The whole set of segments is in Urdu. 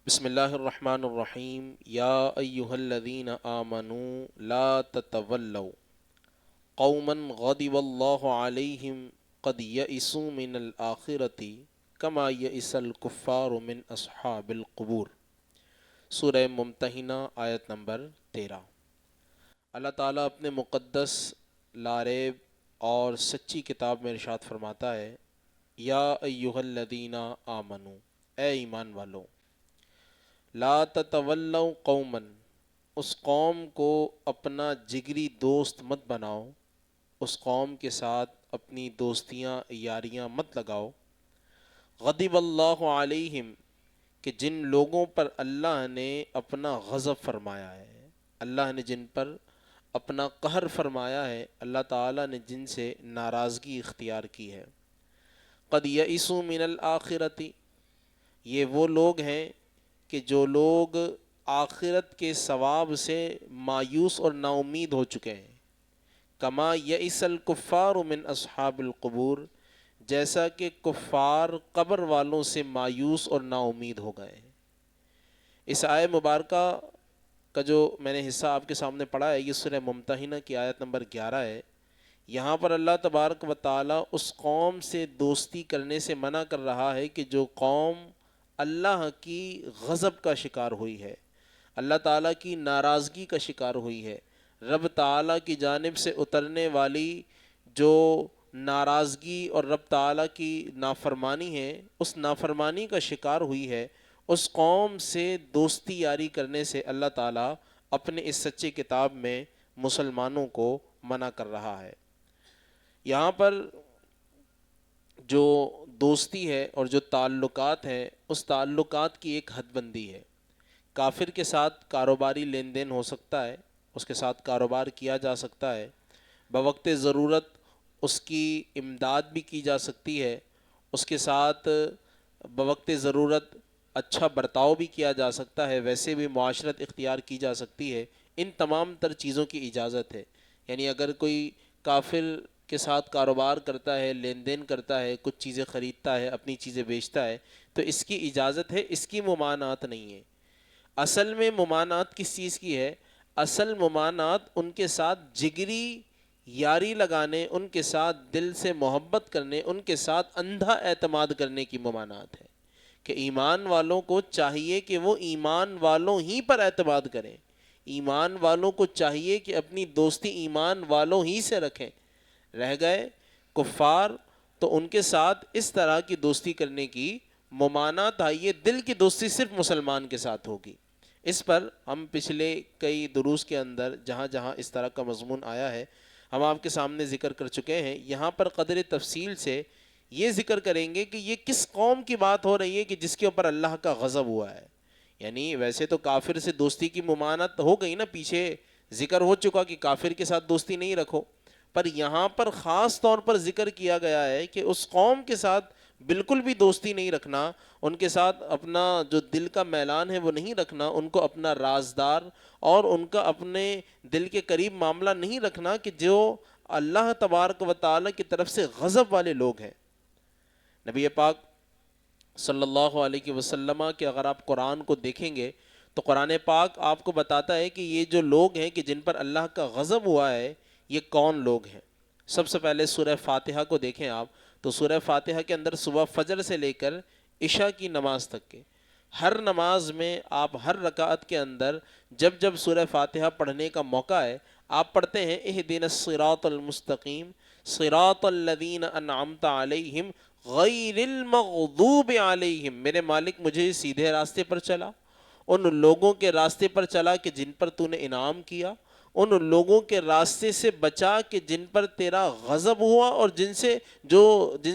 بسم اللہ الرحمن الرحیم یا ایہا الذین آمنوا لا تتولوا قوما غضب اللہ علیہم قد یئسوا من الآخرۃ کما یئس الکفار من اصحاب القبور۔ سورہ ممتحنہ آیت نمبر 13۔ اللہ تعالیٰ اپنے مقدس، لاریب اور سچی کتاب میں ارشاد فرماتا ہے، یا ایہا الذین آمنوا، اے ایمان والو، لا تتولوا قوما، اس قوم کو اپنا جگری دوست مت بناؤ، اس قوم کے ساتھ اپنی دوستیاں یاریاں مت لگاؤ، غضب اللہ علیہم، کہ جن لوگوں پر اللہ نے اپنا غضب فرمایا ہے، اللہ نے جن پر اپنا قہر فرمایا ہے، اللہ تعالیٰ نے جن سے ناراضگی اختیار کی ہے۔ قد یئسوا من الآخرۃ، یہ وہ لوگ ہیں کہ جو لوگ آخرت کے ثواب سے مایوس اور نا امید ہو چکے ہیں۔ کما یئس الکفار من اصحاب القبور، جیسا کہ کفار قبر والوں سے مایوس اور نا امید ہو گئے ہیں۔ اس آیت مبارکہ کا جو میں نے حصہ آپ کے سامنے پڑھا ہے، یہ سورہ ممتحنہ کی آیت نمبر 11 ہے۔ یہاں پر اللہ تبارک و تعالیٰ اس قوم سے دوستی کرنے سے منع کر رہا ہے کہ جو قوم اللہ کی غضب کا شکار ہوئی ہے، اللہ تعالیٰ کی ناراضگی کا شکار ہوئی ہے، رب تعالیٰ کی جانب سے اترنے والی جو ناراضگی اور رب تعالیٰ کی نافرمانی ہے، اس نافرمانی کا شکار ہوئی ہے، اس قوم سے دوستی یاری کرنے سے اللہ تعالیٰ اپنے اس سچی کتاب میں مسلمانوں کو منع کر رہا ہے۔ یہاں پر جو دوستی ہے اور جو تعلقات ہیں، اس تعلقات کی ایک حد بندی ہے۔ کافر کے ساتھ کاروباری لین دین ہو سکتا ہے، اس کے ساتھ کاروبار کیا جا سکتا ہے، بوقت ضرورت اس کی امداد بھی کی جا سکتی ہے، اس کے ساتھ بوقت ضرورت اچھا برتاؤ بھی کیا جا سکتا ہے، ویسے بھی معاشرت اختیار کی جا سکتی ہے۔ ان تمام تر چیزوں کی اجازت ہے۔ یعنی اگر کوئی کافر کے ساتھ کاروبار کرتا ہے، لین دین کرتا ہے، کچھ چیزیں خریدتا ہے، اپنی چیزیں بیچتا ہے، تو اس کی اجازت ہے، اس کی ممانعت نہیں ہے۔ اصل میں ممانعت کس چیز کی ہے؟ اصل ممانعت ان کے ساتھ جگری یاری لگانے، ان کے ساتھ دل سے محبت کرنے، ان کے ساتھ اندھا اعتماد کرنے کی ممانعت ہے، کہ ایمان والوں کو چاہیے کہ وہ ایمان والوں ہی پر اعتماد کریں، ایمان والوں کو چاہیے کہ اپنی دوستی ایمان والوں ہی سے رکھیں۔ رہ گئے کفار، تو ان کے ساتھ اس طرح کی دوستی کرنے کی ممانعت آئی ہے۔ دل کی دوستی صرف مسلمان کے ساتھ ہوگی۔ اس پر ہم پچھلے کئی دروس کے اندر جہاں جہاں اس طرح کا مضمون آیا ہے، ہم آپ کے سامنے ذکر کر چکے ہیں۔ یہاں پر قدر تفصیل سے یہ ذکر کریں گے کہ یہ کس قوم کی بات ہو رہی ہے کہ جس کے اوپر اللہ کا غضب ہوا ہے۔ یعنی ویسے تو کافر سے دوستی کی ممانعت ہو گئی نا، پیچھے ذکر ہو چکا کہ کافر کے ساتھ دوستی نہیں رکھو، پر یہاں پر خاص طور پر ذکر کیا گیا ہے کہ اس قوم کے ساتھ بالکل بھی دوستی نہیں رکھنا، ان کے ساتھ اپنا جو دل کا میلان ہے وہ نہیں رکھنا، ان کو اپنا رازدار اور ان کا اپنے دل کے قریب معاملہ نہیں رکھنا، کہ جو اللہ تبارک و تعالیٰ کی طرف سے غضب والے لوگ ہیں۔ نبی پاک صلی اللہ علیہ وسلم کہ اگر آپ قرآن کو دیکھیں گے تو قرآن پاک آپ کو بتاتا ہے کہ یہ جو لوگ ہیں کہ جن پر اللہ کا غضب ہوا ہے، یہ کون لوگ ہیں۔ سب سے پہلے سورہ فاتحہ کو دیکھیں آپ، تو سورہ فاتحہ کے اندر صبح فجر سے لے کر عشاء کی نماز تک کے ہر نماز میں آپ ہر رکعت کے اندر جب جب سورہ فاتحہ پڑھنے کا موقع ہے، آپ پڑھتے ہیں اہدنا الصراط المستقیم صراط الذین انعمت علیہم غیر المغضوب علیہم، میرے مالک مجھے سیدھے راستے پر چلا، ان لوگوں کے راستے پر چلا کہ جن پر تو نے انعام کیا، ان لوگوں کے راستے سے بچا کہ جن پر تیرا غضب ہوا اور جن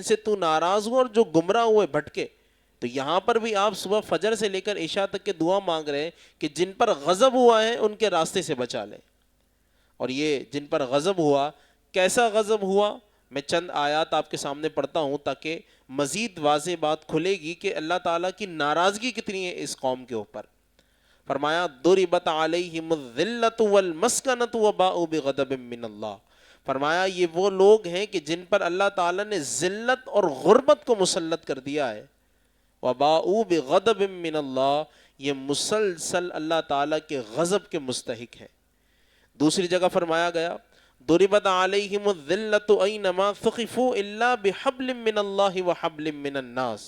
سے تو ناراض ہوا اور جو گمراہ ہوئے بھٹکے۔ تو یہاں پر بھی آپ صبح فجر سے لے کر عشاء تک کے دعا مانگ رہے ہیں کہ جن پر غضب ہوا ہے ان کے راستے سے بچا لیں۔ اور یہ جن پر غضب ہوا، کیسا غضب ہوا، میں چند آیات آپ کے سامنے پڑھتا ہوں تاکہ مزید واضح بات کھلے گی کہ اللہ تعالیٰ کی ناراضگی کتنی ہے اس قوم کے اوپر۔ فرمایا ضربت علیہم الذلۃ والمسکنۃ وباؤوا بغضب من اللہ، فرمایا یہ وہ لوگ ہیں کہ جن پر اللہ تعالیٰ نے ذلت اور غربت کو مسلط کر دیا ہے۔ وباؤوا بغضب من اللہ، یہ مسلسل اللہ تعالیٰ کے غضب کے مستحق ہے۔ دوسری جگہ فرمایا گیا ضربت علیہم الذلۃ اینما ثقفوا الا بحبل من اللہ وحبل من الناس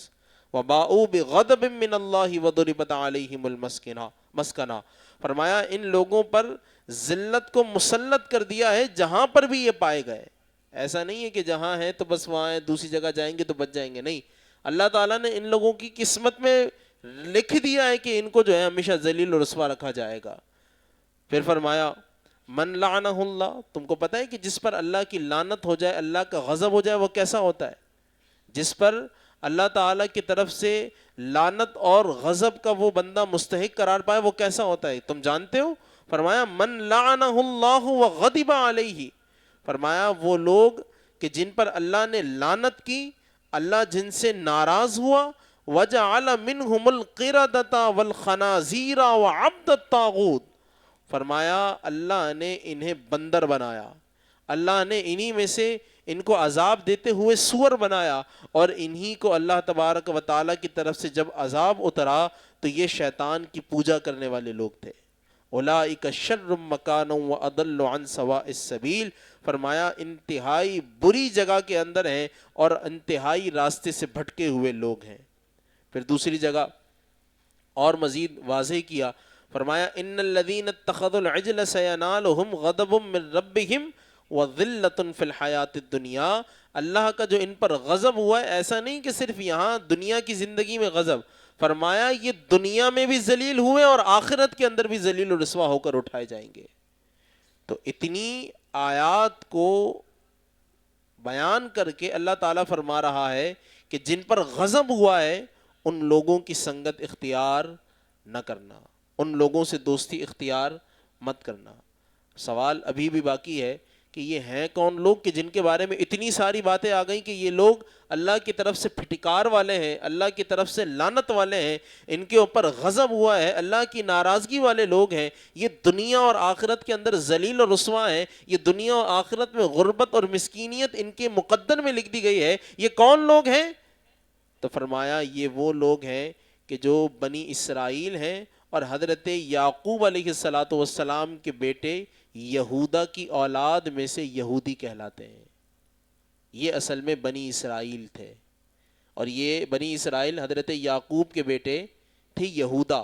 وباؤوا بغضب من اللہ وضربت علیہم المسکنہ۔ فرمایا ان لوگوں پر ذلت کو مسلط کر دیا ہے جہاں پر بھی یہ پائے گئے۔ ایسا نہیں ہے کہ جہاں ہیں تو بس وہاں ہیں، دوسری جگہ جائیں گے تو بچ جائیں گے، نہیں، اللہ تعالیٰ نے ان لوگوں کی قسمت میں لکھ دیا ہے کہ ان کو جو ہے ہمیشہ ذلیل و رسوا رکھا جائے گا۔ پھر فرمایا من لعنہ اللہ، تم کو پتہ ہے کہ جس پر اللہ کی لعنت ہو جائے، اللہ کا غضب ہو جائے، وہ کیسا ہوتا ہے؟ جس پر اللہ تعالیٰ کی طرف سے لعنت اور غضب کا وہ بندہ مستحق قرار پائے، وہ کیسا ہوتا ہے تم جانتے ہو؟ فرمایا من لعنہ اللہ وغضب علیہ، فرمایا وہ لوگ کہ جن پر اللہ نے لعنت کی، اللہ جن سے ناراض ہوا، وجعل منہم القردۃ والخنازیر وعبد الطاغوت، فرمایا اللہ نے انہیں بندر بنایا، اللہ نے انہی میں سے ان کو عذاب دیتے ہوئے سور بنایا، اور انہی کو اللہ تبارک و تعالیٰ کی طرف سے جب عذاب اترا تو یہ شیطان کی پوجا کرنے والے لوگ تھے۔ اولئک شر مکانا واضل عن سواء السبیل، فرمایا انتہائی بری جگہ کے اندر ہیں اور انتہائی راستے سے بھٹکے ہوئے لوگ ہیں۔ پھر دوسری جگہ اور مزید واضح کیا، فرمایا ان الذین اتخذوا العجل سینالہم غضب من ربہم وذلۃ فی الحیاۃ الدنیا، اللہ کا جو ان پر غضب ہوا ہے، ایسا نہیں کہ صرف یہاں دنیا کی زندگی میں غضب، فرمایا یہ دنیا میں بھی ذلیل ہوئے اور آخرت کے اندر بھی ذلیل و رسوا ہو کر اٹھائے جائیں گے۔ تو اتنی آیات کو بیان کر کے اللہ تعالیٰ فرما رہا ہے کہ جن پر غضب ہوا ہے ان لوگوں کی سنگت اختیار نہ کرنا، ان لوگوں سے دوستی اختیار مت کرنا۔ سوال ابھی بھی باقی ہے کہ یہ ہیں کون لوگ کہ جن کے بارے میں اتنی ساری باتیں آ گئیں کہ یہ لوگ اللہ کی طرف سے پھٹکار والے ہیں، اللہ کی طرف سے لعنت والے ہیں، ان کے اوپر غضب ہوا ہے، اللہ کی ناراضگی والے لوگ ہیں، یہ دنیا اور آخرت کے اندر ذلیل اور رسوا ہیں، یہ دنیا اور آخرت میں غربت اور مسکینیت ان کے مقدر میں لکھ دی گئی ہے۔ یہ کون لوگ ہیں؟ تو فرمایا یہ وہ لوگ ہیں کہ جو بنی اسرائیل ہیں اور حضرت یعقوب علیہ السلام کے بیٹے یہودا کی اولاد میں سے یہودی کہلاتے ہیں۔ یہ اصل میں بنی اسرائیل تھے، اور یہ بنی اسرائیل حضرت یعقوب کے بیٹے تھے یہودا،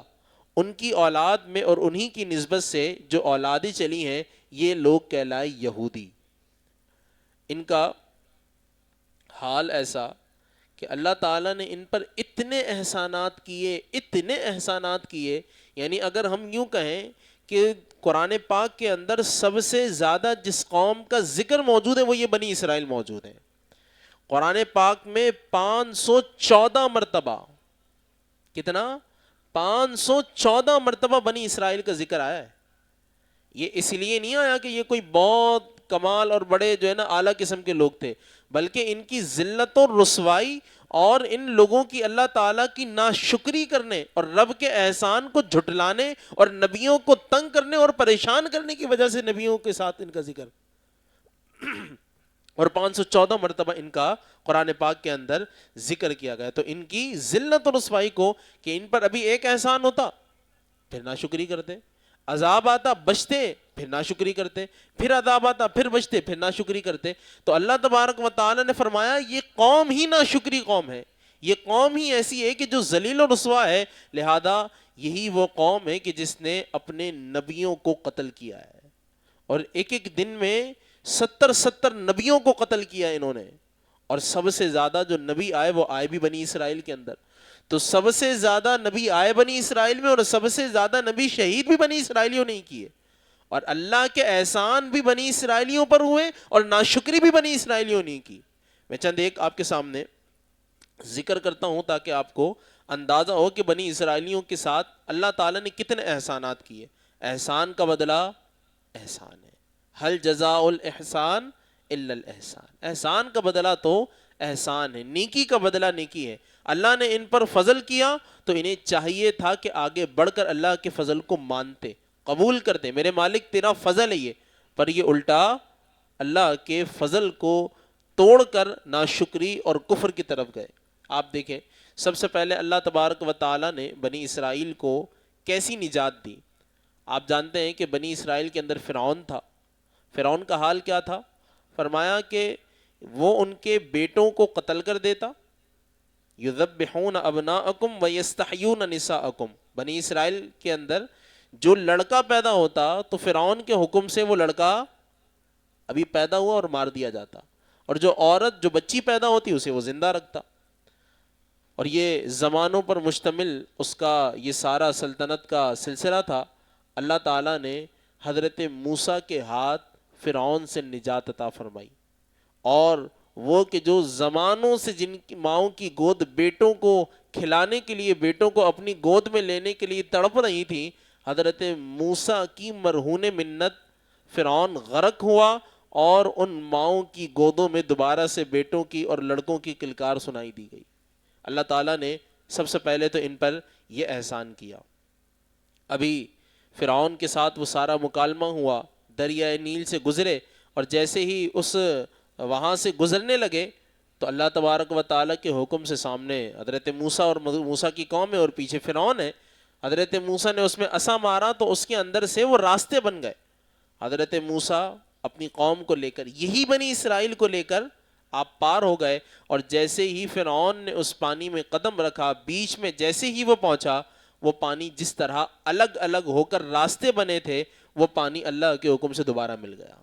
ان کی اولاد میں اور انہی کی نسبت سے جو اولادیں چلی ہیں یہ لوگ کہلائے یہودی۔ ان کا حال ایسا کہ اللہ تعالیٰ نے ان پر اتنے احسانات کیے، یعنی اگر ہم یوں کہیں کہ قرآن پاک کے اندر سب سے زیادہ جس قوم کا ذکر موجود ہے وہ یہ بنی اسرائیل موجود ہیں۔ قرآن پاک میں 514 مرتبہ، کتنا؟ 514 مرتبہ بنی اسرائیل کا ذکر آیا ہے۔ یہ اس لیے نہیں آیا کہ یہ کوئی بہت کمال اور بڑے جو ہے نا اعلیٰ قسم کے لوگ تھے، بلکہ ان کی ذلت اور رسوائی اور ان لوگوں کی اللہ تعالیٰ کی ناشکری کرنے اور رب کے احسان کو جھٹلانے اور نبیوں کو تنگ کرنے اور پریشان کرنے کی وجہ سے نبیوں کے ساتھ ان کا ذکر، اور 514 مرتبہ ان کا قرآن پاک کے اندر ذکر کیا گیا۔ تو ان کی ذلت اور رسوائی کو کہ ان پر ابھی ایک احسان ہوتا پھر ناشکری کرتے، عذاب آتا بچتے پھر ناشکری کرتے، پھر عذاب آتا پھر بچتے پھر ناشکری کرتے۔ تو اللہ تبارک و تعالی نے فرمایا یہ قوم ہی ناشکری قوم ہے، یہ قوم ہی ایسی ہے کہ جو ذلیل و رسوا ہے، لہذا یہی وہ قوم ہے کہ جس نے اپنے نبیوں کو قتل کیا ہے، اور ایک ایک دن میں 70 نبیوں کو قتل کیا انہوں نے، اور سب سے زیادہ جو نبی آئے وہ آئے بھی بنی اسرائیل کے اندر۔ تو سب سے زیادہ نبی آئے بنی اسرائیل میں، اور سب سے زیادہ نبی شہید بھی بنی اسرائیلیوں نے کیے، اور اللہ کے احسان بھی بنی اسرائیلیوں پر ہوئے اور ناشکری بھی بنی اسرائیلیوں نے کی۔ میں چند ایک آپ کے سامنے ذکر کرتا ہوں تاکہ آپ کو اندازہ ہو کہ بنی اسرائیلیوں کے ساتھ اللہ تعالیٰ نے کتنے احسانات کیے۔ احسان کا بدلہ احسان ہے، ہل جزاء الاحسان الا الاحسان، احسان کا بدلہ تو احسان ہے، نیکی کا بدلہ نیکی ہے۔ اللہ نے ان پر فضل کیا تو انہیں چاہیے تھا کہ آگے بڑھ کر اللہ کے فضل کو مانتے، قبول کرتے، میرے مالک تیرا فضل ہے یہ، پر یہ الٹا اللہ کے فضل کو توڑ کر ناشکری اور کفر کی طرف گئے۔ آپ دیکھیں سب سے پہلے اللہ تبارک و تعالیٰ نے بنی اسرائیل کو کیسی نجات دی؟ آپ جانتے ہیں کہ بنی اسرائیل کے اندر فرعون تھا. فرعون کا حال کیا تھا؟ فرمایا کہ وہ ان کے بیٹوں کو قتل کر دیتا. یذبحون ابناءکم ویستحیون نساءکم. بنی اسرائیل کے اندر جو لڑکا پیدا ہوتا تو فرعون کے حکم سے وہ لڑکا ابھی پیدا ہوا اور مار دیا جاتا, اور جو عورت جو بچی پیدا ہوتی اسے وہ زندہ رکھتا. اور یہ زمانوں پر مشتمل اس کا یہ سارا سلطنت کا سلسلہ تھا. اللہ تعالیٰ نے حضرت موسیٰ کے ہاتھ فرعون سے نجات عطا فرمائی, اور وہ کہ جو زمانوں سے جن کی ماؤں کی گود بیٹوں کو کھلانے کے لیے, بیٹوں کو اپنی گود میں لینے کے لیے تڑپ رہی تھی, حضرت موسیٰ کی مرہون منت فرعون غرق ہوا, اور ان ماؤں کی گودوں میں دوبارہ سے بیٹوں کی اور لڑکوں کی کلکار سنائی دی گئی. اللہ تعالیٰ نے سب سے پہلے تو ان پر یہ احسان کیا. ابھی فرعون کے ساتھ وہ سارا مکالمہ ہوا, دریائے نیل سے گزرے, اور جیسے ہی اس وہاں سے گزرنے لگے تو اللہ تبارک و تعالیٰ کے حکم سے سامنے حضرت موسیٰ اور موسیٰ کی قوم ہے اور پیچھے فرعون ہے. حضرت موسیٰ نے اس میں عصا مارا تو اس کے اندر سے وہ راستے بن گئے. حضرت موسیٰ اپنی قوم کو لے کر, یہی بنی اسرائیل کو لے کر آپ پار ہو گئے, اور جیسے ہی فرعون نے اس پانی میں قدم رکھا, بیچ میں جیسے ہی وہ پہنچا, وہ پانی جس طرح الگ الگ ہو کر راستے بنے تھے وہ پانی اللہ کے حکم سے دوبارہ مل گیا.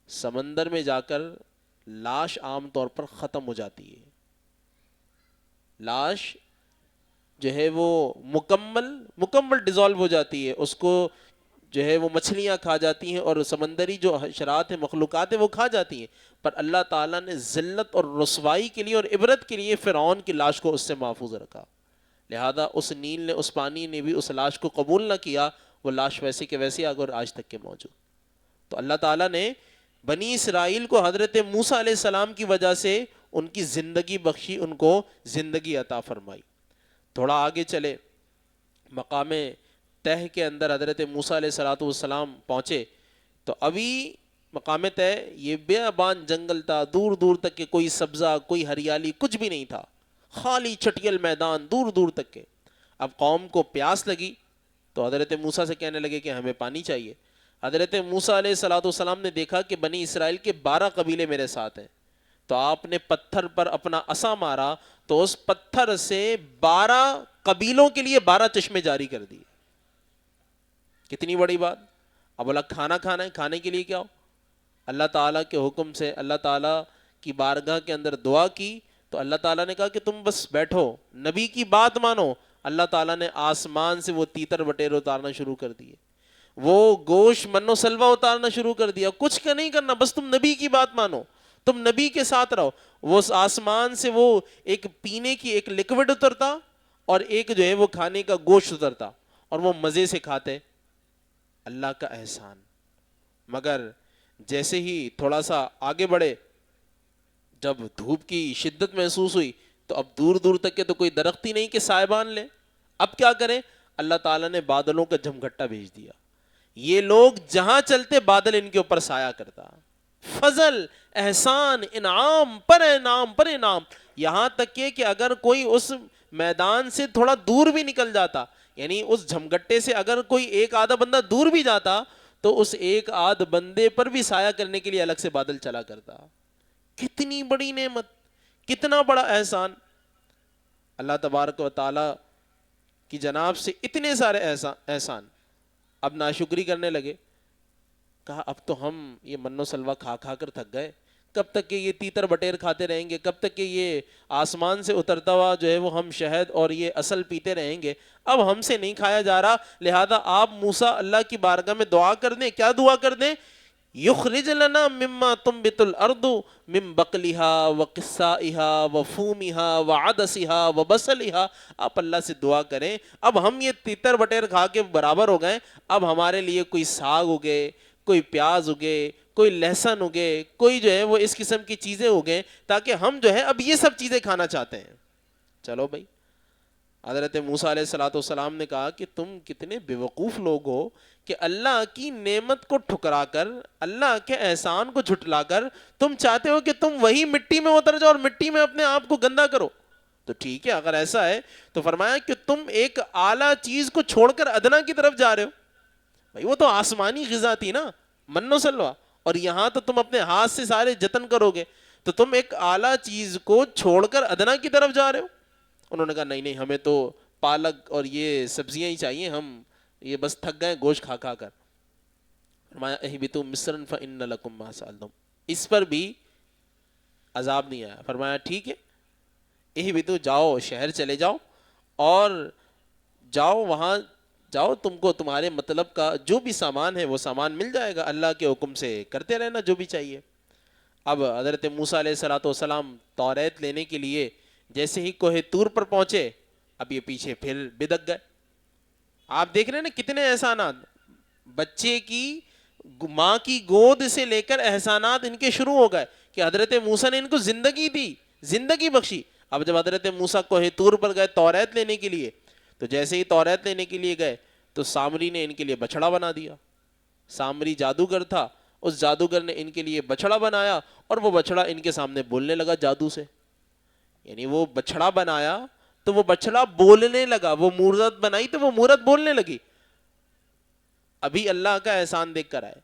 سمندر میں جا کر لاش عام طور پر ختم ہو جاتی ہے, لاش جو ہے وہ مکمل ڈیزالو ہو جاتی ہے, اس کو جو ہے وہ مچھلیاں کھا جاتی ہیں اور سمندری جو حشرات ہیں مخلوقات ہیں وہ کھا جاتی ہیں, پر اللہ تعالیٰ نے ذلت اور رسوائی کے لیے اور عبرت کے لیے فرعون کی لاش کو اس سے محفوظ رکھا. لہذا اس نیل نے, اس پانی نے بھی اس لاش کو قبول نہ کیا, وہ لاش ویسے کے ویسے آگے اور آج تک کے موجود. تو اللہ تعالیٰ نے بنی اسرائیل کو حضرت موسیٰ علیہ السلام کی وجہ سے ان کی زندگی بخشی, ان کو زندگی عطا فرمائی. تھوڑا آگے چلے, مقام تہ کے اندر حضرت موسیٰ علیہ السلام پہنچے تو ابھی مقام تہ یہ بیابان جنگل تھا, دور دور تک کے کوئی سبزہ کوئی ہریالی کچھ بھی نہیں تھا, خالی چٹیل میدان دور دور تک کے. اب قوم کو پیاس لگی تو حضرت موسیٰ سے کہنے لگے کہ ہمیں پانی چاہیے. حضرت موسیٰ علیہ السلام نے دیکھا کہ بنی اسرائیل کے 12 قبیلے میرے ساتھ ہیں, تو آپ نے پتھر پر اپنا عصا مارا تو اس پتھر سے 12 قبیلوں کے لیے 12 چشمے جاری کر دیے. کتنی بڑی بات. اب بولا کھانا کھانا ہے, کھانے کے لیے کیا ہو؟ اللہ تعالیٰ کے حکم سے اللہ تعالیٰ کی بارگاہ کے اندر دعا کی تو اللہ تعالیٰ نے کہا کہ تم بس بیٹھو, نبی کی بات مانو. اللہ تعالیٰ نے آسمان سے وہ تیتر بٹیر اتارنا شروع کر دیے, وہ گوشت من و سلوہ اتارنا شروع کر دیا. کچھ کا نہیں کرنا, بس تم نبی کی بات مانو, تم نبی کے ساتھ رہو. وہ آسمان سے وہ ایک پینے کی ایک لکوڈ اترتا اور ایک جو ہے وہ کھانے کا گوشت اترتا, اور وہ مزے سے کھاتے. اللہ کا احسان. مگر جیسے ہی تھوڑا سا آگے بڑھے, جب دھوپ کی شدت محسوس ہوئی تو اب دور دور تک کے تو کوئی درخت ہی نہیں کہ سائبان لے. اب کیا کریں؟ اللہ تعالیٰ نے بادلوں کا جھمگھٹا بھیج دیا. یہ لوگ جہاں چلتے بادل ان کے اوپر سایہ کرتا. فضل, احسان, انعام پر انعام پر انعام, یہاں تک کہ اگر کوئی اس میدان سے تھوڑا دور بھی نکل جاتا, یعنی اس جھمگٹے سے اگر کوئی ایک آدھا بندہ دور بھی جاتا تو اس ایک آدھ بندے پر بھی سایہ کرنے کے لیے الگ سے بادل چلا کرتا. کتنی بڑی نعمت, کتنا بڑا احسان. اللہ تبارک و تعالی کی جناب سے اتنے سارے احسان. اب ناشکری کرنے لگے. کہا اب تو ہم یہ من و سلوہ کھا کھا کر تھک گئے, کب تک کہ یہ تیتر بٹیر کھاتے رہیں گے, کب تک کہ یہ آسمان سے اترتا ہوا جو ہے وہ ہم شہد اور یہ اصل پیتے رہیں گے, اب ہم سے نہیں کھایا جا رہا. لہذا آپ موسیٰ اللہ کی بارگاہ میں دعا کر دیں. کیا دعا کر دیں؟ یخرج لنا مما تنبت الارض من بقلها وقثائها وفومها وعدسها وبصلها. آپ اللہ سے دعا کریں اب ہم یہ تیتر بٹیر کھا کے برابر ہو گئے, اب ہمارے لیے کوئی ساگ اگے, کوئی پیاز اگے, کوئی لہسن اگے, کوئی جو ہے وہ اس قسم کی چیزیں اگیں تاکہ ہم جو ہے اب یہ سب چیزیں کھانا چاہتے ہیں. چلو بھائی. حضرت موسیٰ علیہ السلام نے کہا کہ تم کتنے بیوقوف لوگ ہو کہ اللہ کی نعمت کو ٹھکرا کر, اللہ کے احسان کو جھٹلا کر تم چاہتے ہو کہ تم وہی مٹی میں اتر جاؤ اور مٹی میں اپنے آپ کو گندا کرو. تو تو ٹھیک ہے اگر ایسا ہے تو فرمایا کہ تم ایک اعلیٰ چیز کو چھوڑ کر ادنا کی طرف جا رہے ہو. بھائی وہ تو آسمانی غذا تھی نا, من و سلوا, اور یہاں تو تم اپنے ہاتھ سے سارے جتن کرو گے, تو تم ایک اعلیٰ چیز کو چھوڑ کر ادنا کی طرف جا رہے ہو. انہوں نے کہا نہیں نہیں, ہمیں تو پالک اور یہ سبزیاں ہی چاہیے, ہم یہ بس تھک گئے گوشت کھا کھا کر. فرمایا اہبطوا مصرا فإن لکم ما سألتم, اس پر بھی عذاب نہیں آیا. فرمایا ٹھیک ہے اہبطوا, جاؤ شہر چلے جاؤ اور جاؤ وہاں جاؤ, تم کو تمہارے مطلب کا جو بھی سامان ہے وہ سامان مل جائے گا, اللہ کے حکم سے کرتے رہنا جو بھی چاہیے. اب حضرت موسیٰ علیہ الصلوۃ والسلام توریت لینے کے لیے جیسے ہی کوہ طور پر پہنچے, اب یہ پیچھے پھر بدک گئے. آپ دیکھ رہے ہیں نا کتنے احسانات, بچے کی ماں کی گود سے لے کر احسانات ان کے شروع ہو گئے کہ حضرت موسیٰ نے ان کو زندگی دی, زندگی بخشی. اب جب حضرت موسیٰ کوہ طور پر گئے توریت لینے کے لیے, تو جیسے ہی توریت لینے کے لیے گئے تو سامری نے ان کے لیے بچڑا بنا دیا. سامری جادوگر تھا, اس جادوگر نے ان کے لیے بچڑا بنایا اور وہ بچڑا ان کے سامنے بولنے لگا جادو سے. یعنی وہ بچڑا بنایا تو وہ بچڑا بولنے لگا, وہ مورت بنائی تو وہ مورت بولنے لگی. ابھی اللہ کا احسان دیکھ کر آئے,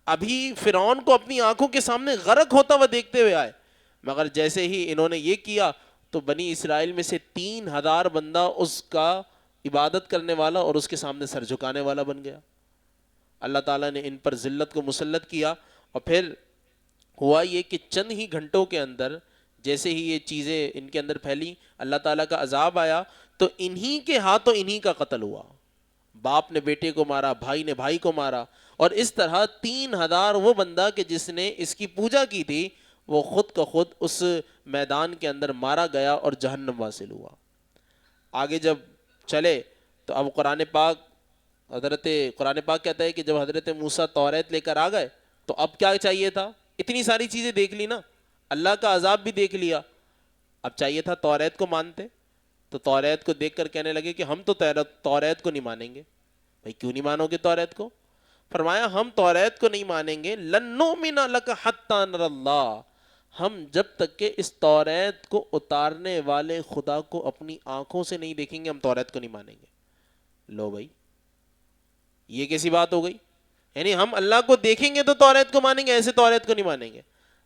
ابھی فرعون کو اپنی آنکھوں کے سامنے غرق ہوتا ہوا دیکھتے ہوئے آئے, مگر جیسے ہی انہوں نے یہ کیا تو بنی اسرائیل میں سے 3000 بندہ اس کا عبادت کرنے والا اور اس کے سامنے سر جھکانے والا بن گیا. اللہ تعالیٰ نے ان پر ذلت کو مسلط کیا, اور پھر ہوا یہ کہ چند ہی گھنٹوں کے اندر جیسے ہی یہ چیزیں ان کے اندر پھیلی, اللہ تعالیٰ کا عذاب آیا تو انہی کے ہاتھوں انہی کا قتل ہوا. باپ نے بیٹے کو مارا, بھائی نے بھائی کو مارا, اور اس طرح 3000 وہ بندہ کہ جس نے اس کی پوجا کی تھی وہ خود کا خود اس میدان کے اندر مارا گیا اور جہنم واصل ہوا. آگے جب چلے تو اب قرآن پاک کہتا ہے کہ جب حضرت موسیٰ توریت لے کر آ گئے تو اب کیا چاہیے تھا, اتنی ساری چیزیں دیکھ لی نا, اللہ کا عذاب بھی دیکھ لیا, اب چاہیے تھا توریت کو مانتے. تو توریت کو دیکھ کر کہنے لگے کہ ہم تو توریت کو نہیں مانیں گے. بھائی کیوں نہیں مانو گے توریت کو؟ فرمایا ہم توریت کو نہیں مانیں گے, لن نؤمن لک حتی نری اللہ, ہم جب تک کہ اس توریت کو اتارنے والے خدا کو اپنی آنکھوں سے نہیں دیکھیں گے ہم توریت کو نہیں مانیں گے. لو بھائی یہ کیسی بات ہو گئی, یعنی ہم اللہ کو دیکھیں گے تو توریت کو مانیں گے, ایسے توریت کو نہیں مانیں گے.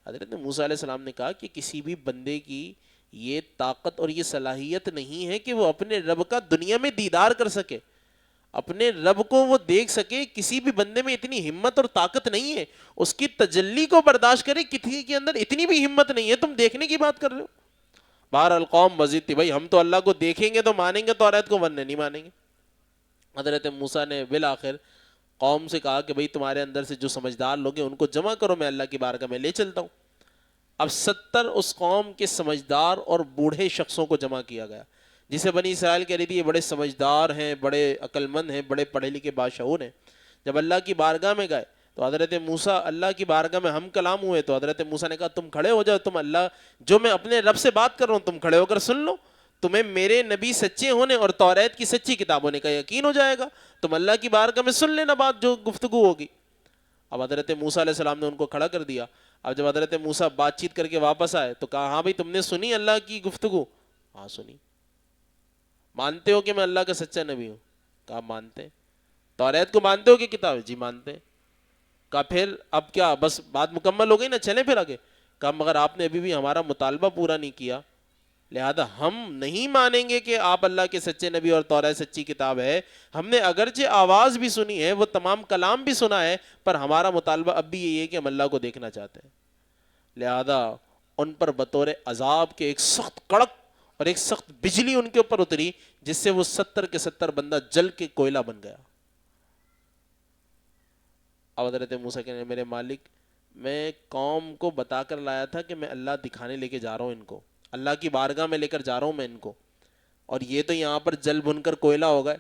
حضرت موسیٰ علیہ السلام نے کہا کہ کسی بھی بندے کی یہ طاقت اور یہ صلاحیت نہیں ہے کہ وہ اپنے رب کا دنیا میں دیدار کر سکے, اپنے رب کو وہ دیکھ سکے. کسی بھی بندے میں اتنی ہمت اور طاقت نہیں ہے, اس کی تجلی کو برداشت کرے, کسی کے اندر اتنی بھی ہمت نہیں ہے. تم دیکھنے کی بات کر رہے ہو. بہر القوم مزید تھی, بھائی ہم تو اللہ کو دیکھیں گے تو مانیں گے توریت کو, ورنہ نہیں مانیں گے. حضرت موسیٰ نے بالآخر قوم سے کہا کہ بھئی تمہارے اندر سے جو سمجھدار لوگ ہیں ان کو جمع کرو, میں اللہ کی بارگاہ میں لے چلتا ہوں. اب 70 اس قوم کے سمجھدار اور بوڑھے شخصوں کو جمع کیا گیا, جسے بنی اسرائیل کہہ رہی تھی یہ بڑے سمجھدار ہیں, بڑے عقل مند ہیں, بڑے پڑھے لکھے باشعور ہیں. جب اللہ کی بارگاہ میں گئے تو حضرت موسیٰ اللہ کی بارگاہ میں ہم کلام ہوئے, تو حضرت موسیٰ نے کہا تم کھڑے ہو جاؤ, تم اللہ جو میں اپنے رب سے بات کر رہا ہوں تم کھڑے ہو کر سن لو, تمہیں میرے نبی سچے ہونے اور توریت کی سچی کتاب ہونے کا یقین ہو جائے گا, تم اللہ کی بارگاہ میں سن لینا بات جو گفتگو ہوگی. اب حضرت موسیٰ علیہ السلام نے ان کو کھڑا کر دیا. اب جب حضرت موسیٰ بات چیت کر کے واپس آئے تو کہا ہاں بھائی تم نے سنی اللہ کی گفتگو؟ ہاں سنی. مانتے ہو کہ میں اللہ کا سچا نبی ہوں؟ کہا مانتے. توریت کو مانتے ہو کہ کتاب؟ جی مانتے. کہا پھر اب کیا بس بات مکمل ہو گئی نا, چلیں پھر آگے؟ کہا مگر آپ نے ابھی بھی ہمارا مطالبہ پورا نہیں کیا, لہذا ہم نہیں مانیں گے کہ آپ اللہ کے سچے نبی اور توریت سچی کتاب ہے. ہم نے اگرچہ آواز بھی سنی ہے, وہ تمام کلام بھی سنا ہے, پر ہمارا مطالبہ اب بھی یہی ہے کہ ہم اللہ کو دیکھنا چاہتے ہیں. لہذا ان پر بطور عذاب کے ایک سخت کڑک اور ایک سخت بجلی ان کے اوپر اتری, جس سے وہ 70 کے 70 بندہ جل کے کوئلہ بن گیا. اب حضرت موسیٰ کہنے میرے مالک میں قوم کو بتا کر لایا تھا کہ میں اللہ دکھانے لے کے جا رہا ہوں ان کو, اللہ کی بارگاہ میں لے کر جا رہا ہوں میں ان کو, اور یہ تو یہاں پر جل بن کر کوئلہ ہو گئے.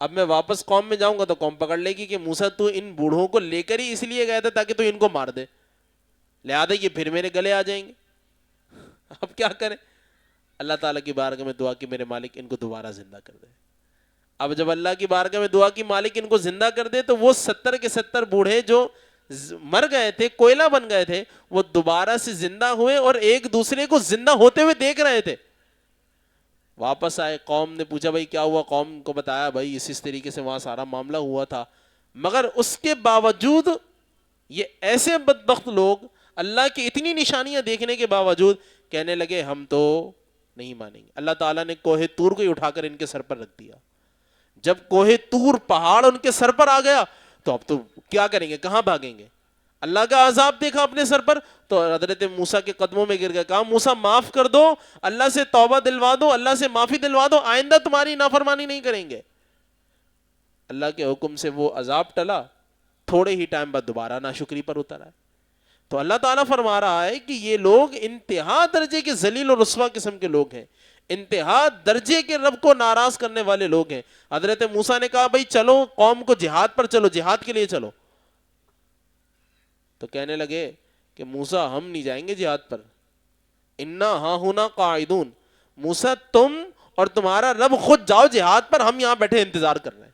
اب میں واپس قوم میں جاؤں گا تو قوم پکڑ لے گی کہ موسیٰ تو ان بوڑھوں کو لے کر ہی اس لیے گیا تھا تاکہ تو ان کو مار دے, لہذا یہ پھر میرے گلے آ جائیں گے. اب کیا کریں؟ اللہ تعالیٰ کی بارگاہ میں دعا کی میرے مالک ان کو دوبارہ زندہ کر دے. اب جب اللہ کی بارگاہ میں دعا کی مالک ان کو زندہ کر دے تو وہ 70 کے 70 بوڑھے جو مر گئے تھے, کوئلہ بن گئے تھے, وہ دوبارہ سے زندہ ہوئے اور ایک دوسرے کو زندہ ہوتے ہوئے دیکھ رہے تھے. واپس آئے, قوم نے پوچھا بھائی کیا ہوا, قوم کو بتایا بھائی اس طریقے سے وہاں سارا معاملہ ہوا تھا. مگر اس کے باوجود یہ ایسے بدبخت لوگ اللہ کی اتنی نشانیاں دیکھنے کے باوجود کہنے لگے ہم تو نہیں مانیں گے. اللہ تعالیٰ نے کوہ طور کو ہی اٹھا کر ان کے سر پر رکھ دیا. جب کوہ طور پہاڑ ان کے سر پر آ گیا تو اب تو کیا کریں گے, کہاں بھاگیں گے. اللہ کا عذاب دیکھا اپنے سر پر تو حضرت موسیٰ کے قدموں میں گر گئے, کہا موسیٰ معاف کر دو, اللہ سے توبہ دلوا دو, اللہ سے معافی دلوا دو, آئندہ تمہاری نافرمانی نہیں کریں گے. اللہ کے حکم سے وہ عذاب ٹلا, تھوڑے ہی ٹائم بعد دوبارہ ناشکری پر اتر آئے. تو اللہ تعالیٰ فرما رہا ہے کہ یہ لوگ انتہا درجے کے ذلیل و رسوا قسم کے لوگ ہیں, انتہا درجے کے رب کو ناراض کرنے والے لوگ ہیں. حضرت موسیٰ نے کہا بھائی چلو قوم کو جہاد پر چلو, جہاد کے لیے چلو. تو کہنے لگے کہ موسیٰ ہم نہیں جائیں گے جہاد پر, انا ہاں ہونا قاعدون, موسیٰ تم اور تمہارا رب خود جاؤ جہاد پر, ہم یہاں بیٹھے انتظار کر رہے ہیں.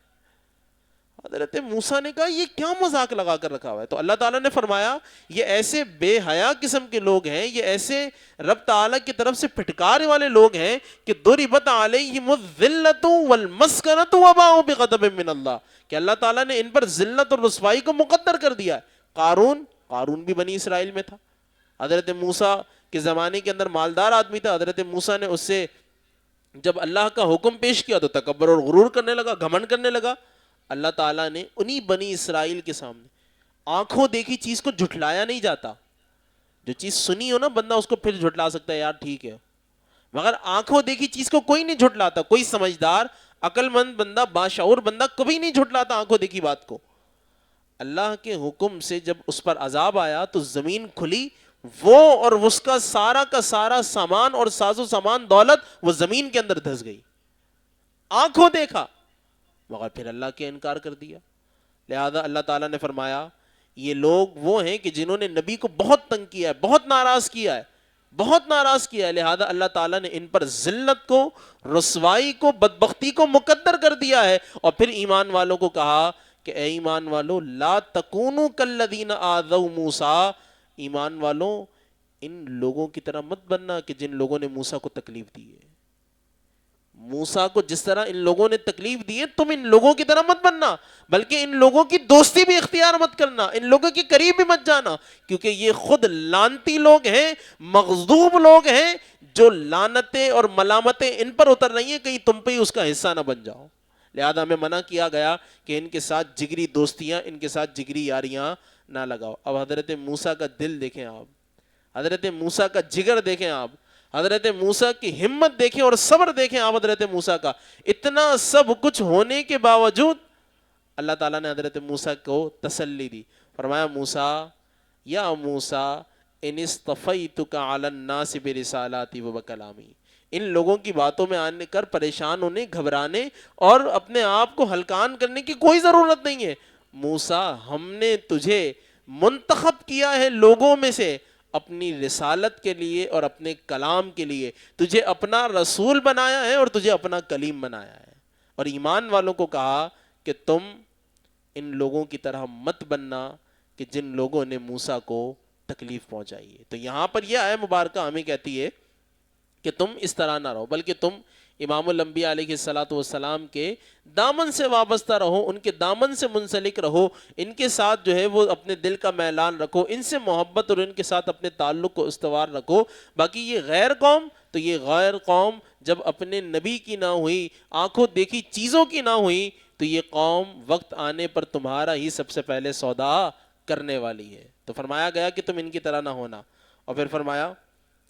حضرت موسیٰ نے کہا یہ کیا مذاق لگا کر رکھا ہوا ہے. تو اللہ تعالیٰ نے فرمایا یہ ایسے بے حیا قسم کے لوگ ہیں, یہ ایسے رب تعالیٰ کی طرف سے پھٹکارے والے لوگ ہیں کہ ضربت علیہم الذلۃ والمسکنۃ وباءوا بغضب من اللہ, کہ اللہ تعالیٰ نے ان پر ذلت اور رسوائی کو مقدر کر دیا. قارون بھی بنی اسرائیل میں تھا, حضرت موسیٰ کے زمانے کے اندر مالدار آدمی تھا. حضرت موسیٰ نے اس سے جب اللہ کا حکم پیش کیا تو تکبر اور غرور کرنے لگا, گھمنڈ کرنے لگا. اللہ تعالیٰ نے انہی بنی اسرائیل کے سامنے, آنکھوں دیکھی چیز کو جھٹلایا نہیں جاتا. جو چیز سنی ہو نا بندہ اس کو پھر جھٹلا سکتا ہے, یار ٹھیک ہے, مگر آنکھوں دیکھی چیز کو کوئی نہیں جھٹلاتا. کوئی سمجھدار عقل مند بندہ, باشعور بندہ کبھی نہیں جھٹلاتا آنکھوں دیکھی بات کو. اللہ کے حکم سے جب اس پر عذاب آیا تو زمین کھلی, وہ اور اس کا سارا سامان اور ساز و سامان دولت وہ زمین کے اندر دھس گئی. آنکھوں دیکھا مگر پھر اللہ کے انکار کر دیا. لہذا اللہ تعالیٰ نے فرمایا یہ لوگ وہ ہیں کہ جنہوں نے نبی کو بہت تنگ کیا ہے, بہت ناراض کیا ہے, لہذا اللہ تعالیٰ نے ان پر ذلت کو, رسوائی کو, بدبختی کو مقدر کر دیا ہے. اور پھر ایمان والوں کو کہا کہ اے ایمان والو لا تکونوا کالذین آذوا موسیٰ, ایمان والوں ان لوگوں کی طرح مت بننا کہ جن لوگوں نے موسیٰ کو تکلیف دی ہے. موسیٰ کو جس طرح ان لوگوں نے تکلیف دی ہے تم ان لوگوں کی طرح مت بننا, بلکہ ان لوگوں کی دوستی بھی اختیار مت کرنا, ان لوگوں کے قریب بھی مت جانا, کیونکہ یہ خود لعنتی لوگ ہیں, مغضوب لوگ ہیں, جو لعنتیں اور ملامتیں ان پر اتر رہی ہیں, کہیں تم پہ ہی اس کا حصہ نہ بن جاؤ. لہذا ہمیں منع کیا گیا کہ ان کے ساتھ جگری دوستیاں, ان کے ساتھ جگری یاریاں نہ لگاؤ. اب حضرت موسیٰ کا دل دیکھیں آپ, حضرت موسیٰ کا جگر دیکھیں آپ, حضرت موسیٰ کی ہمت دیکھیں اور صبر دیکھیں آپ. حضرت موسیٰ کا اتنا سب کچھ ہونے کے باوجود اللہ تعالیٰ نے حضرت موسیٰ کو تسلی دی. فرمایا موسیٰ یا موسیٰ ان اصطفیتک علی الناس برسالاتی و بکلامی, ان لوگوں کی باتوں میں آنے کر پریشان ہونے, گھبرانے اور اپنے آپ کو ہلکان کرنے کی کوئی ضرورت نہیں ہے. موسیٰ ہم نے تجھے منتخب کیا ہے لوگوں میں سے اپنی رسالت کے لیے اور اپنے کلام کے لیے, تجھے اپنا رسول بنایا ہے اور تجھے اپنا کلیم بنایا ہے. اور ایمان والوں کو کہا کہ تم ان لوگوں کی طرح مت بننا کہ جن لوگوں نے موسیٰ کو تکلیف پہنچائی ہے. تو یہاں پر یہ آیت مبارکہ ہمیں کہتی ہے کہ تم اس طرح نہ رہو, بلکہ تم امام الانبیاء علیہ الصلاۃ والسلام کے دامن سے وابستہ رہو, ان کے دامن سے منسلک رہو, ان کے ساتھ جو ہے وہ اپنے دل کا میلان رکھو, ان سے محبت اور ان کے ساتھ اپنے تعلق کو استوار رکھو. باقی یہ غیر قوم, تو یہ غیر قوم جب اپنے نبی کی نہ ہوئی, آنکھوں دیکھی چیزوں کی نہ ہوئی, تو یہ قوم وقت آنے پر تمہارا ہی سب سے پہلے سودا کرنے والی ہے. تو فرمایا گیا کہ تم ان کی طرح نہ ہونا. اور پھر فرمایا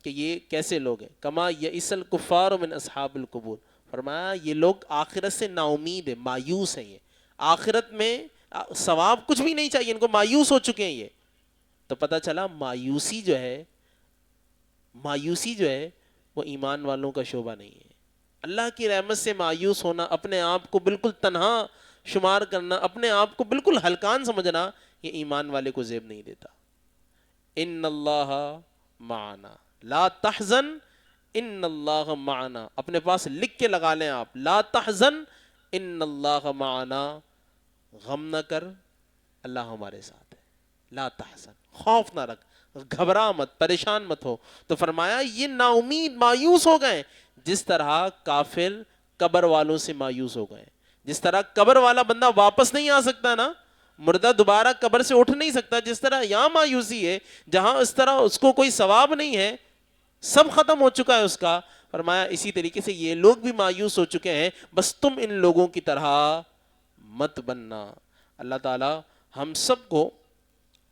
کہ یہ کیسے لوگ ہیں, کما یئس الکفار من اصحاب القبور, فرمایا یہ لوگ آخرت سے نا امید ہیں, مایوس ہیں, یہ آخرت میں ثواب کچھ بھی نہیں چاہیے ان کو, مایوس ہو چکے ہیں یہ. تو پتہ چلا مایوسی جو ہے وہ ایمان والوں کا شعبہ نہیں ہے. اللہ کی رحمت سے مایوس ہونا, اپنے آپ کو بالکل تنہا شمار کرنا, اپنے آپ کو بالکل ہلکان سمجھنا, یہ ایمان والے کو زیب نہیں دیتا. ان اللہ معنا لا تحزن ان اللہ معنا, اپنے پاس لکھ کے لگا لیں آپ, لا تحزن ان اللہ معنا, غم نہ کر اللہ ہمارے ساتھ ہے. لا تحزن, خوف نہ رکھ, گھبرا مت, پریشان مت ہو. تو فرمایا یہ نا امید مایوس ہو گئے جس طرح کافر قبر والوں سے مایوس ہو گئے. جس طرح قبر والا بندہ واپس نہیں آ سکتا نا, مردہ دوبارہ قبر سے اٹھ نہیں سکتا, جس طرح یہاں مایوسی ہے, جہاں اس طرح اس کو کوئی ثواب نہیں ہے, سب ختم ہو چکا ہے اس کا. فرمایا اسی طریقے سے یہ لوگ بھی مایوس ہو چکے ہیں, بس تم ان لوگوں کی طرح مت بننا. اللہ تعالی ہم سب کو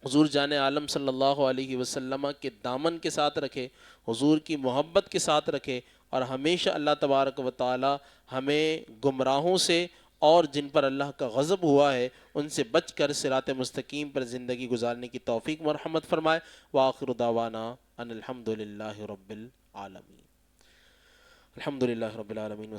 حضور جان عالم صلی اللہ علیہ وسلم کے دامن کے ساتھ رکھے, حضور کی محبت کے ساتھ رکھے, اور ہمیشہ اللہ تبارک و تعالی ہمیں گمراہوں سے اور جن پر اللہ کا غضب ہوا ہے ان سے بچ کر صراط مستقیم پر زندگی گزارنے کی توفیق مرحمت فرمائے. وآخر دعوانا ان الحمد للہ رب العالمین. الحمد للہ رب العالمین.